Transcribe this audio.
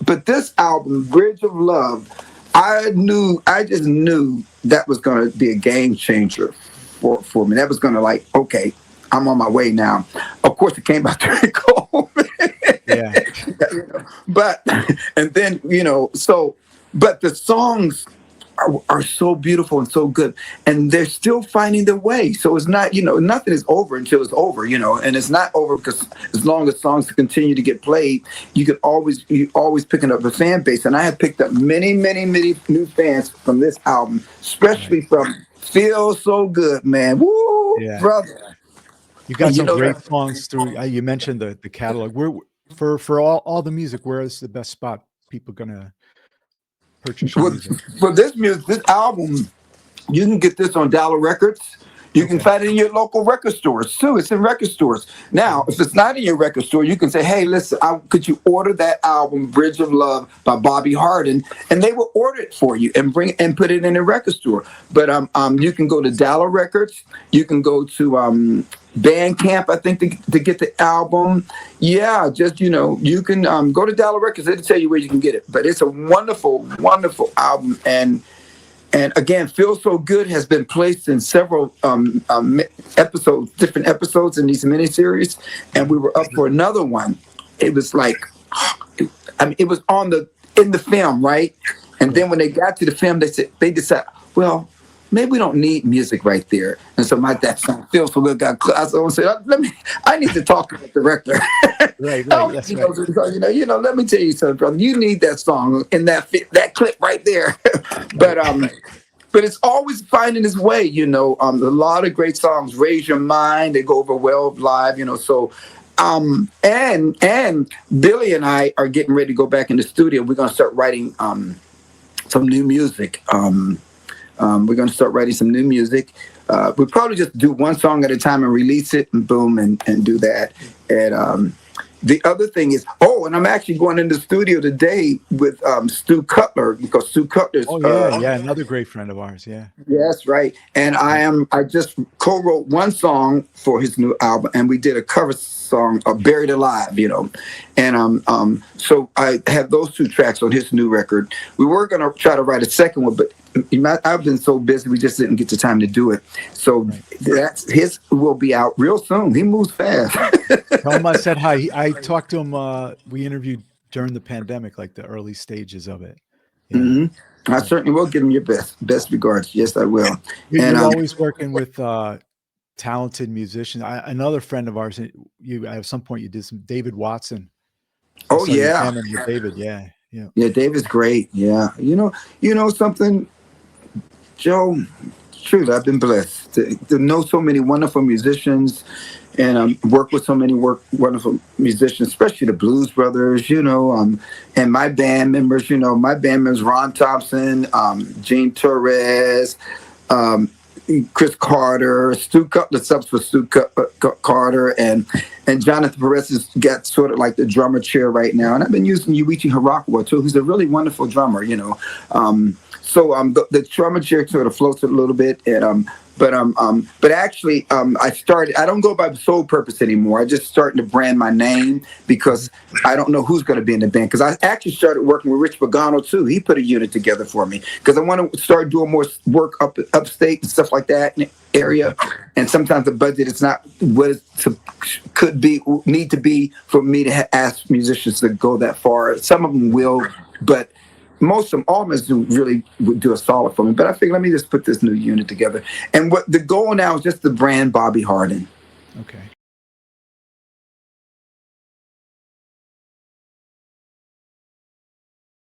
but this album, Bridge of Love, I just knew that was going to be a game changer for me. That was going to like, okay, I'm on my way now. Of course, it came out during COVID. Yeah. But, and then, but the songs are so beautiful and so good, and they're still finding their way. So it's not, nothing is over until it's over, and it's not over because as long as songs continue to get played, you always picking up a fan base. And I have picked up many, many, many new fans from this album, especially from Feel So Good, man. Woo, yeah. Brother. You got some great songs through. You mentioned the catalog. Where for all the music, where is the best spot people gonna purchase your music? For this album, you can get this on Dollar Records. You can find it in your local record stores too. It's in record stores. Now, if it's not in your record store, you can say, "Hey, listen, could you order that album, Bridge of Love by Bobby Harden?" And they will order it for you and put it in a record store. But you can go to Dollar Records. You can go to Bandcamp, I think, to get the album. Yeah, just you can go to Dollar Records. They'll tell you where you can get it. But it's a wonderful, wonderful album. And again, Feel So Good has been placed in several episodes, different episodes in these miniseries, and we were up for another one. It was like, it was in the film, right? And then when they got to the film, they decided, well, maybe we don't need music right there. And so that song Feel So Good got. I was say, I need to talk to the director. Right. That's right. Let me tell you something, brother. You need that song in that clip right there. But it's always finding its way. A lot of great songs. Raise Your Mind. They go over well live. So. And Billy and I are getting ready to go back in the studio. We're gonna start writing some new music. We're going to start writing some new music. We'll probably just do one song at a time and release it and boom and do that. And the other thing is, and I'm actually going in the studio today with Stu Cutler, because Stu Cutler's another great friend of ours. Yeah. Yes, right. And I just co-wrote one song for his new album, and we did a cover song, Buried Alive, And so I have those two tracks on his new record. We were going to try to write a second one, but I've been so busy, we just didn't get the time to do it. So that's his will be out real soon. He moves fast. Tell him I said hi. I talked to him. We interviewed during the pandemic, like the early stages of it. Mm-hmm. I certainly will give him your best regards. Yes, I will. You're always working with talented musicians. Another friend of ours, at some point you did some David Watson. Oh yeah, David. Yeah. David's great. Yeah, something, Joe. Truly, I've been blessed to know so many wonderful musicians, and work with so many wonderful musicians, especially the Blues Brothers. And my band members. My band members: Ron Thompson, Gene Torres. Chris Carter, Stu Cutler subs for Stu Carter, and Jonathan Perez has got sort of like the drummer chair right now. And I've been using Yuichi Hirakawa too, who's a really wonderful drummer, So the drummer chair sort of floats a little bit, and but actually I don't go by sole purpose anymore. I just starting to brand my name because I don't know who's going to be in the band. Because I actually started working with Rich Pagano too. He put a unit together for me because I want to start doing more work upstate and stuff like that in the area. And sometimes the budget is not what it need to be for me to ask musicians to go that far. Some of them will, but most of them, all of them really would do a solid for me. But I figured, let me just put this new unit together. And what the goal now is just to brand Bobby Harden. Okay.